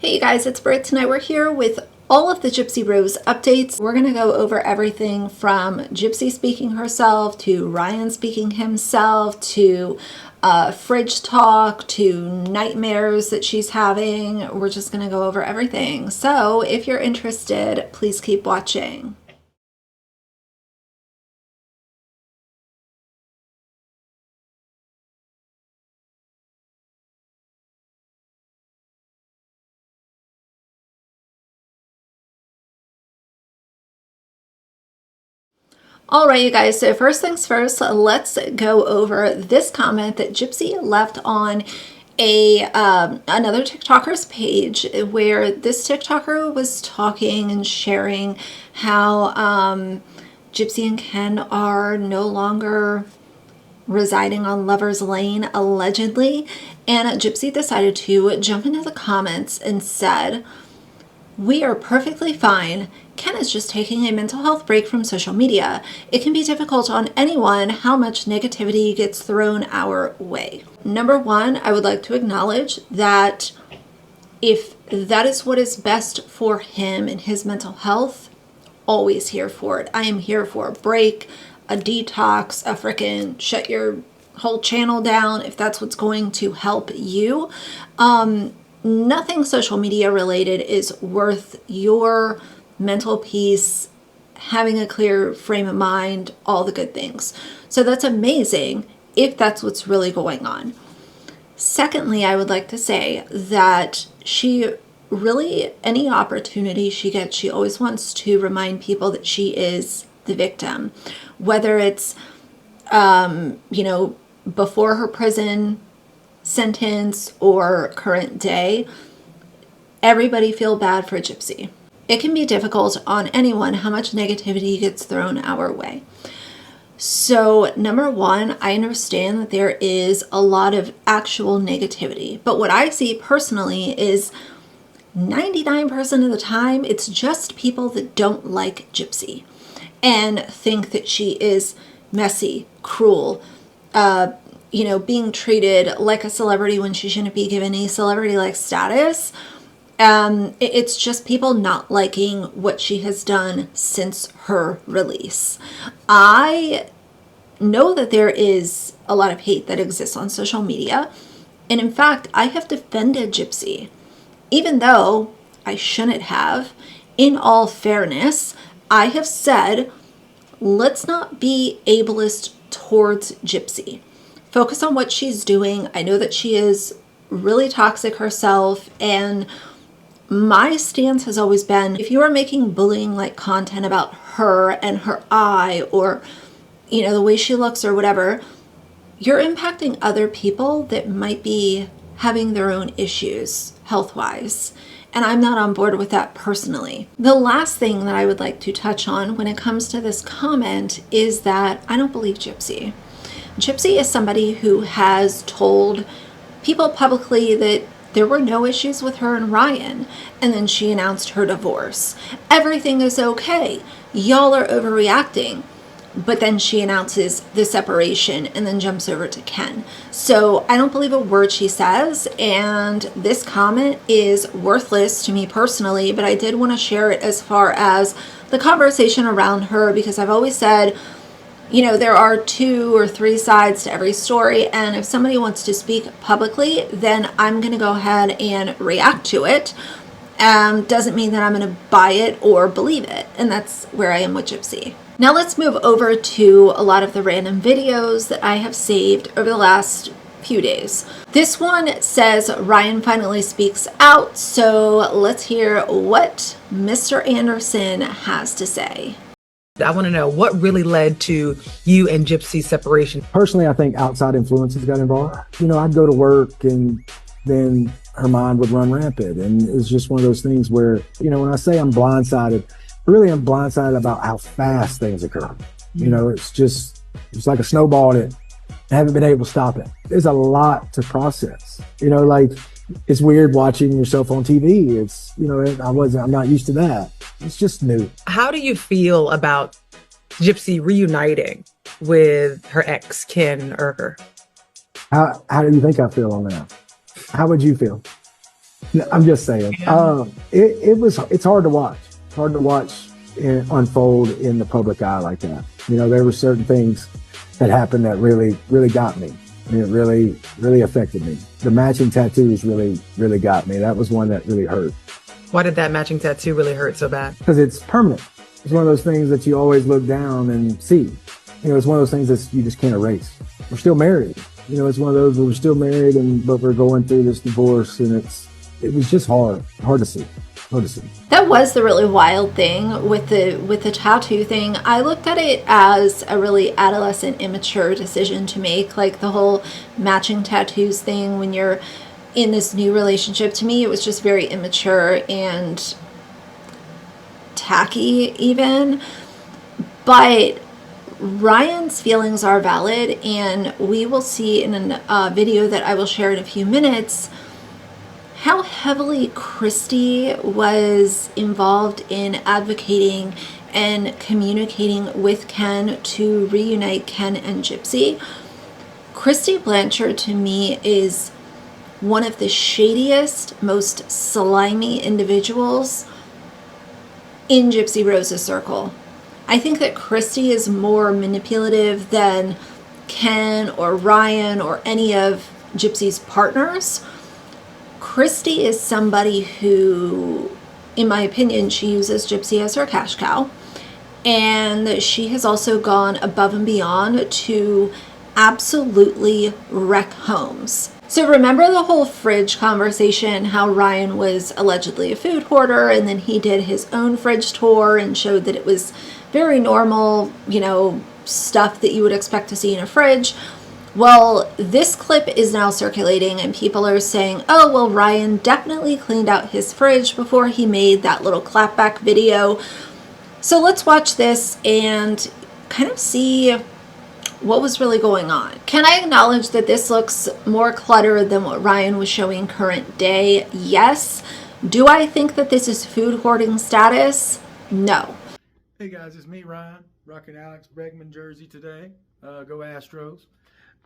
Hey you guys, it's Britt. Tonight we're here with all of the Gypsy Rose updates. We're going to go over everything from Gypsy speaking herself to Ryan speaking himself to fridge talk to nightmares that she's having. We're just going to go over everything. So if you're interested, please keep watching. All right, you guys, so first things first, let's go over this comment that Gypsy left on another TikToker's page, where this TikToker was talking and sharing how Gypsy and Ken are no longer residing on Lover's Lane, allegedly, and Gypsy decided to jump into the comments and said, "We are perfectly fine. Ken is just taking a mental health break from social media. It can be difficult on anyone how much negativity gets thrown our way." Number one, I would like to acknowledge that if that is what is best for him and his mental health, always here for it. I am here for a break, a detox, a freaking shut your whole channel down if that's what's going to help you. Nothing social media related is worth your mental peace, having a clear frame of mind, all the good things. So that's amazing if that's what's really going on. Secondly, I would like to say that she really, any opportunity she gets, she always wants to remind people that she is the victim, whether it's, before her prison sentence or current day. Everybody feel bad for Gypsy. It can be difficult on anyone how much negativity gets thrown our way. So number one, I understand that there is a lot of actual negativity, but what I see personally is 99% of the time, it's just people that don't like Gypsy and think that she is messy, cruel, being treated like a celebrity when she shouldn't be given a celebrity-like status. It's just people not liking what she has done since her release. I know that there is a lot of hate that exists on social media. And in fact, I have defended Gypsy, even though I shouldn't have. In all fairness, I have said, let's not be ableist towards Gypsy. Focus on what she's doing. I know that she is really toxic herself, and my stance has always been, if you are making bullying like content about her and her eye or, the way she looks or whatever, you're impacting other people that might be having their own issues health-wise. And I'm not on board with that personally. The last thing that I would like to touch on when it comes to this comment is that I don't believe Gypsy. Gypsy is somebody who has told people publicly that there were no issues with her and Ryan, and then she announced her divorce. Everything is okay. Y'all are overreacting. But then she announces the separation and then jumps over to Ken. So I don't believe a word she says, and this comment is worthless to me personally, but I did want to share it as far as the conversation around her, because I've always said, there are 2 or 3 sides to every story, and if somebody wants to speak publicly, then I'm going to go ahead and react to it. Doesn't mean that I'm going to buy it or believe it, and that's where I am with Gypsy. Now let's move over to a lot of the random videos that I have saved over the last few days. This one says Ryan finally speaks out, so let's hear what Mr. Anderson has to say. I want to know what really led to you and Gypsy's separation. Personally, I think outside influences got involved. I'd go to work and then her mind would run rampant. And it's just one of those things where, when I say I'm blindsided, really I'm blindsided about how fast things occur. It's like a snowball that I haven't been able to stop it. There's a lot to process. It's weird watching yourself on TV. I'm not used to that. It's just new. How do you feel about Gypsy reuniting with her ex, Ken Urker? How do you think I feel on that? How would you feel? I'm just saying. Yeah. It's hard to watch. It's hard to watch it unfold in the public eye like that. There were certain things that happened that really got me. It really affected me. The matching tattoos really got me. That was one that really hurt. Why did that matching tattoo really hurt so bad? Because it's permanent. It's one of those things that you always look down and see. It's one of those things that you just can't erase. We're still married. It's one of those where we're still married, but we're going through this divorce, and it was just hard to see. That was the really wild thing with the tattoo thing. I looked at it as a really adolescent, immature decision to make, like the whole matching tattoos thing when you're in this new relationship. To me, it was just very immature and tacky even. But Ryan's feelings are valid, and we will see in a video that I will share in a few minutes how heavily Christy was involved in advocating and communicating with Ken to reunite Ken and Gypsy. Christy Blanchard, to me, is one of the shadiest, most slimy individuals in Gypsy Rose's circle. I think that Christy is more manipulative than Ken or Ryan or any of Gypsy's partners. Christy is somebody who, in my opinion, she uses Gypsy as her cash cow. And she has also gone above and beyond to absolutely wreck homes. So remember the whole fridge conversation, how Ryan was allegedly a food hoarder, and then he did his own fridge tour and showed that it was very normal, stuff that you would expect to see in a fridge. Well, this clip is now circulating and people are saying, oh, well, Ryan definitely cleaned out his fridge before he made that little clapback video. So let's watch this and kind of see what was really going on. Can I acknowledge that this looks more cluttered than what Ryan was showing current day? Yes. Do I think that this is food hoarding status? No. Hey guys, it's me, Ryan, rocking Alex Bregman jersey today. Go Astros.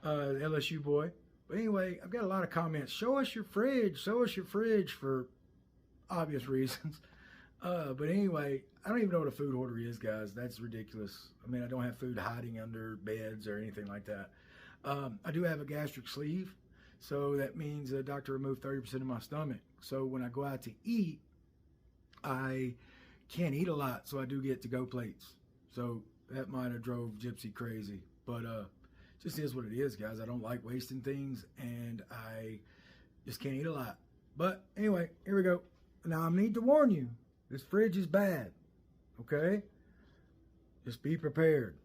LSU boy. But anyway, I've got a lot of comments. Show us your fridge for obvious reasons. But anyway, I don't even know what a food hoarder is, guys. That's ridiculous. I mean, I don't have food hiding under beds or anything like that. I do have a gastric sleeve, so that means the doctor removed 30% of my stomach. So when I go out to eat, I can't eat a lot, so I do get to-go plates. So that might have drove Gypsy crazy. But just is what it is, guys. I don't like wasting things, and I just can't eat a lot. But anyway, here we go. Now I need to warn you, this fridge is bad, okay? Just be prepared.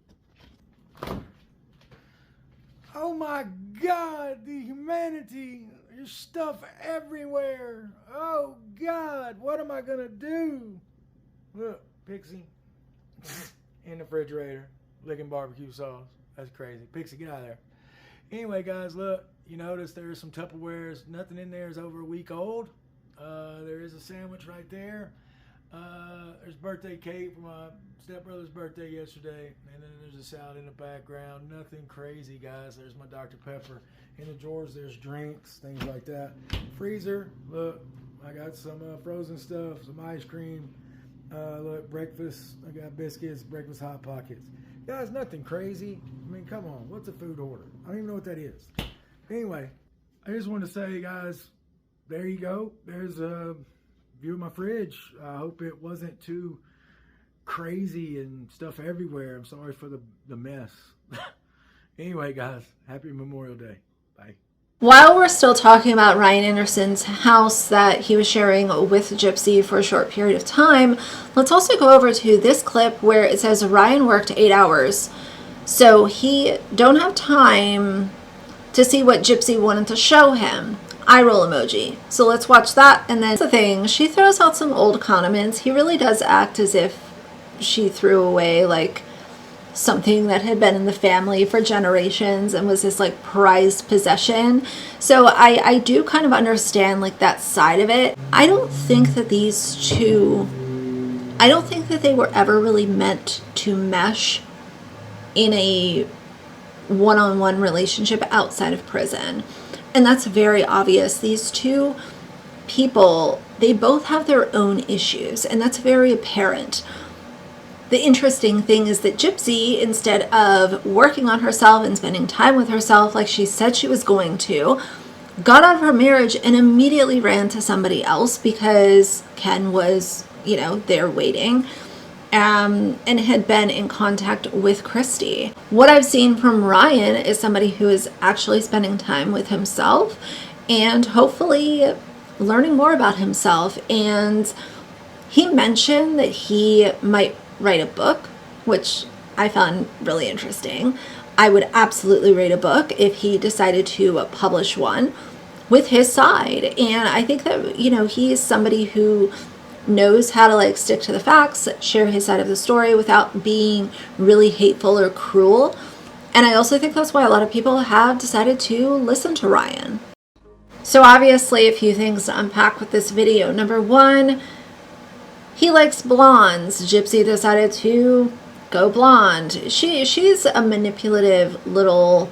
Oh my God, the humanity. There's stuff everywhere. Oh God, what am I gonna do? Look, Pixie in the refrigerator, licking barbecue sauce. That's crazy. Pixie, get out of there. Anyway, guys, look, you notice there's some Tupperwares. Nothing in there is over a week old. There is a sandwich right there. There's birthday cake for my stepbrother's birthday yesterday. And then there's a salad in the background. Nothing crazy, guys. There's my Dr. Pepper. In the drawers, there's drinks, things like that. Freezer, look, I got some frozen stuff, some ice cream. Look, breakfast, I got biscuits, breakfast Hot Pockets. Guys, nothing crazy. I mean, come on, what's a food hoarder? I don't even know what that is. Anyway, I just wanted to say, guys, there you go. There's a view of my fridge. I hope it wasn't too crazy and stuff everywhere. I'm sorry for the mess. Anyway, guys, happy Memorial Day. Bye. While we're still talking about Ryan Anderson's house that he was sharing with Gypsy for a short period of time, let's also go over to this clip where it says Ryan worked 8 hours. So he don't have time to see what Gypsy wanted to show him. Eye roll emoji. So let's watch that. And then the thing, she throws out some old condiments. He really does act as if she threw away like something that had been in the family for generations and was this like prized possession. So I do kind of understand like that side of it. I don't think that these two, I don't think that they were ever really meant to mesh in a one-on-one relationship outside of prison. And that's very obvious. These two people, they both have their own issues, and that's very apparent. The interesting thing is that Gypsy, instead of working on herself and spending time with herself like she said she was going to, got out of her marriage and immediately ran to somebody else because Ken was, there waiting, and had been in contact with Christy. What I've seen from Ryan is somebody who is actually spending time with himself and hopefully learning more about himself. And he mentioned that he might write a book, which I found really interesting. I would absolutely read a book if he decided to publish one with his side. And I think that, he's somebody who knows how to stick to the facts, share his side of the story without being really hateful or cruel. And I also think that's why a lot of people have decided to listen to Ryan. So obviously a few things to unpack with this video. Number one, he likes blondes. Gypsy decided to go blonde. She's a manipulative little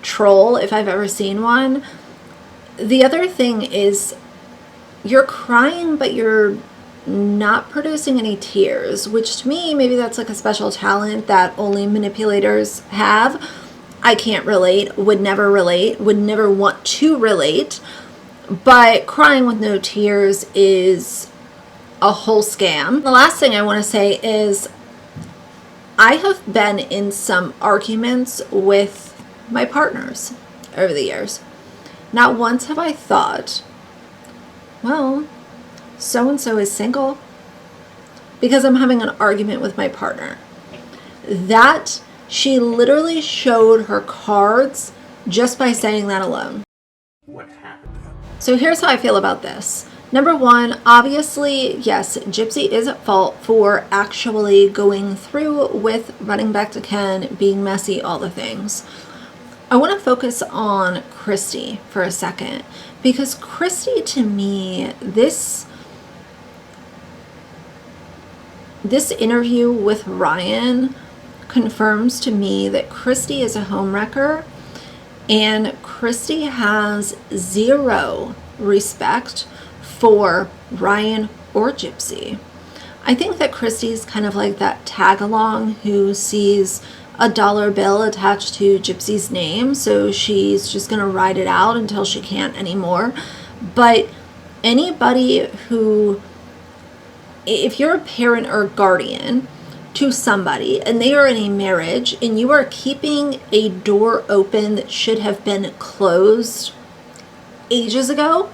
troll if I've ever seen one. The other thing is you're crying, but you're not producing any tears, which to me, maybe that's a special talent that only manipulators have. I can't relate, would never want to relate, but crying with no tears is a whole scam. The last thing I want to say is I have been in some arguments with my partners over the years. Not once have I thought, well, so-and-so is single because I'm having an argument with my partner. That she literally showed her cards just by saying that alone. What happened? So here's how I feel about this. Number one, obviously, yes, Gypsy is at fault for actually going through with running back to Ken, being messy, all the things. I want to focus on Christy for a second, because Christy, to me, this interview with Ryan confirms to me that Christy is a homewrecker, and Christy has zero respect for Ryan or Gypsy. I think that Christy's kind of like that tag-along who sees a dollar bill attached to Gypsy's name, so she's just gonna ride it out until she can't anymore. But anybody who, if you're a parent or guardian to somebody and they are in a marriage and you are keeping a door open that should have been closed ages ago,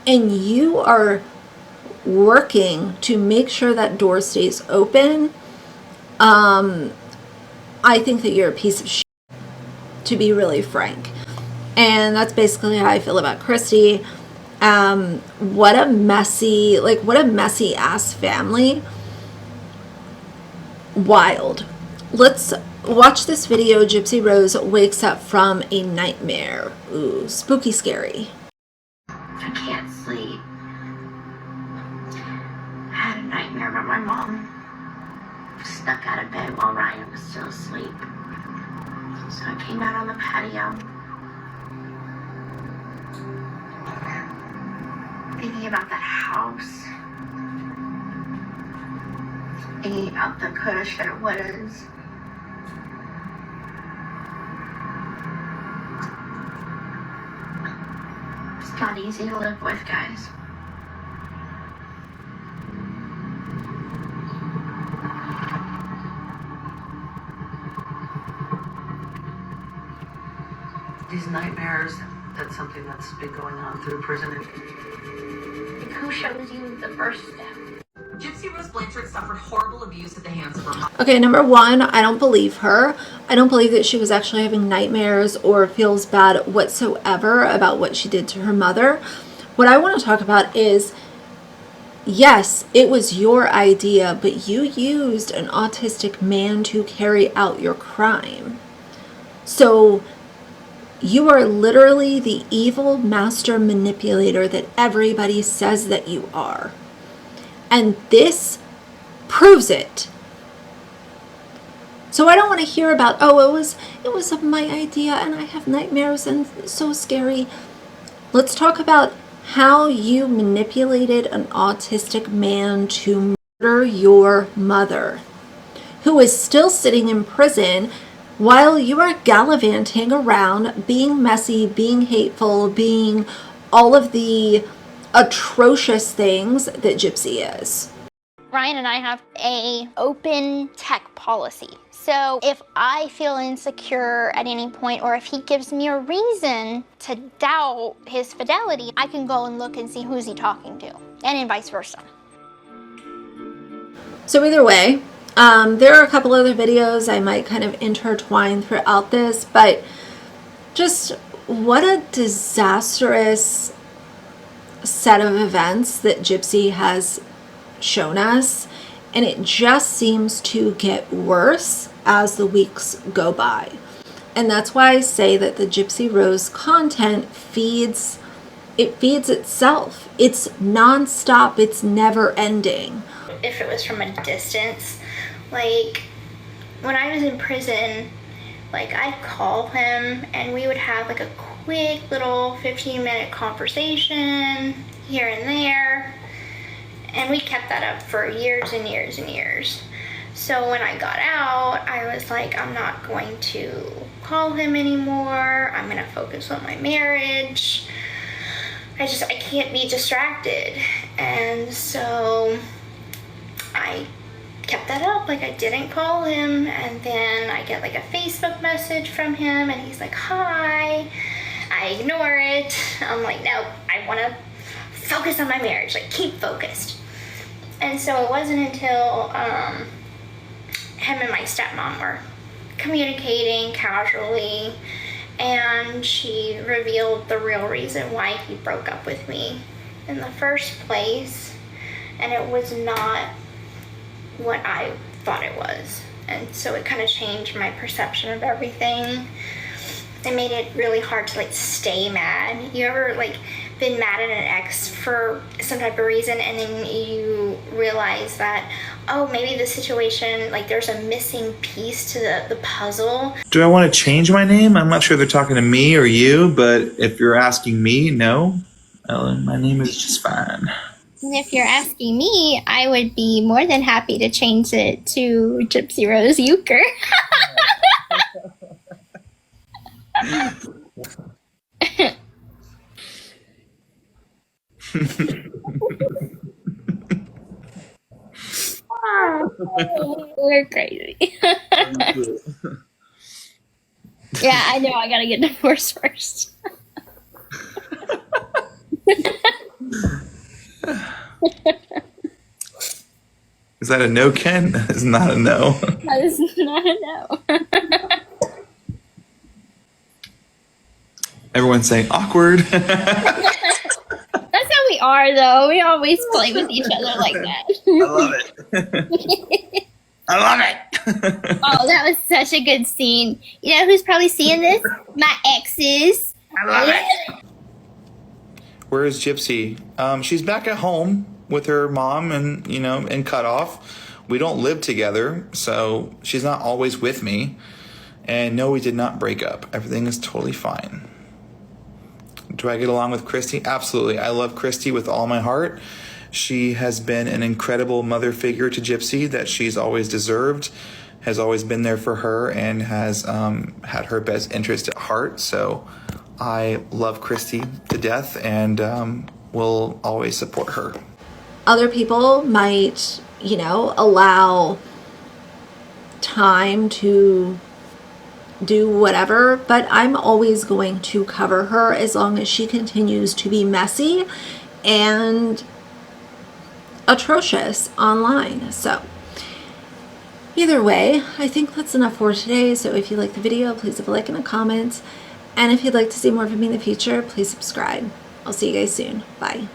and you are working to make sure that door stays open, I think that you're a piece of shit, to be really frank. And that's basically how I feel about Christy. What a messy ass family. Wild. Let's watch this video. Gypsy Rose wakes up from a nightmare. Ooh, spooky, scary. I can't sleep. I had a nightmare about my mom stuck out of bed while Ryan was still asleep. So I came out on the patio, thinking about that house, thinking about the kush that it was. It's not easy to live with, guys. These nightmares, that's something that's been going on through prison. Who shows you the first step? Gypsy Rose Blanchard suffered horrible abuse at the hands of her mom. Okay, number one, I don't believe her. I don't believe that she was actually having nightmares or feels bad whatsoever about what she did to her mother. What I want to talk about is, yes, it was your idea, but you used an autistic man to carry out your crime. So you are literally the evil master manipulator that everybody says that you are. And this proves it. So I don't want to hear about, oh, it was my idea and I have nightmares and it's so scary. Let's talk about how you manipulated an autistic man to murder your mother, who is still sitting in prison while you are gallivanting around, being messy, being hateful, being all of the atrocious things that Gypsy is. Ryan and I have a open tech policy. So if I feel insecure at any point, or if he gives me a reason to doubt his fidelity, I can go and look and see who's he talking to, and vice versa. So either way, there are a couple other videos I might kind of intertwine throughout this, but just what a disastrous set of events that Gypsy has shown us, and it just seems to get worse as the weeks go by. And that's why I say that the Gypsy Rose content feeds itself. It's non-stop, it's never ending. If it was from a distance, like when I was in prison, like I'd call him and we would have like a quick little 15-minute conversation here and there. And we kept that up for years and years and years. So when I got out, I was like, I'm not going to call him anymore. I'm gonna focus on my marriage. I can't be distracted. And so I kept that up, like I didn't call him. And then I get like a Facebook message from him and he's like, hi. I ignore it. I'm like, no, I wanna focus on my marriage, like keep focused. And so it wasn't until him and my stepmom were communicating casually, and she revealed the real reason why he broke up with me in the first place, and it was not what I thought it was. And so it kind of changed my perception of everything. It made it really hard to like stay mad. You ever like been mad at an ex for some type of reason, and then you realize that, oh, maybe the situation, like there's a missing piece to the puzzle. Do I want to change my name? I'm not sure they're talking to me or you, but if you're asking me, no. Ellen, my name is just fine. And if you're asking me, I would be more than happy to change it to Gypsy Rose Euchre. We're crazy. Yeah, I know. I gotta get divorced first. Is that a no, Ken? That is not a no. That is not a no. Everyone's saying awkward. That's how we are, though. We always play with each other like that. I love it. I love it. Oh, that was such a good scene. You know who's probably seeing this? My exes. I love it. Where is Gypsy? She's back at home with her mom and cut off. We don't live together, so she's not always with me. And no, we did not break up. Everything is totally fine. Do I get along with Christy? Absolutely. I love Christy with all my heart. She has been an incredible mother figure to Gypsy that she's always deserved, has always been there for her, and has had her best interest at heart. So I love Christy to death and will always support her. Other people might, allow time to do whatever, but I'm always going to cover her as long as she continues to be messy and atrocious online. So either way, I think that's enough for today. So if you like the video, please leave a like and a comment. And if you'd like to see more from me in the future, please subscribe. I'll see you guys soon. Bye.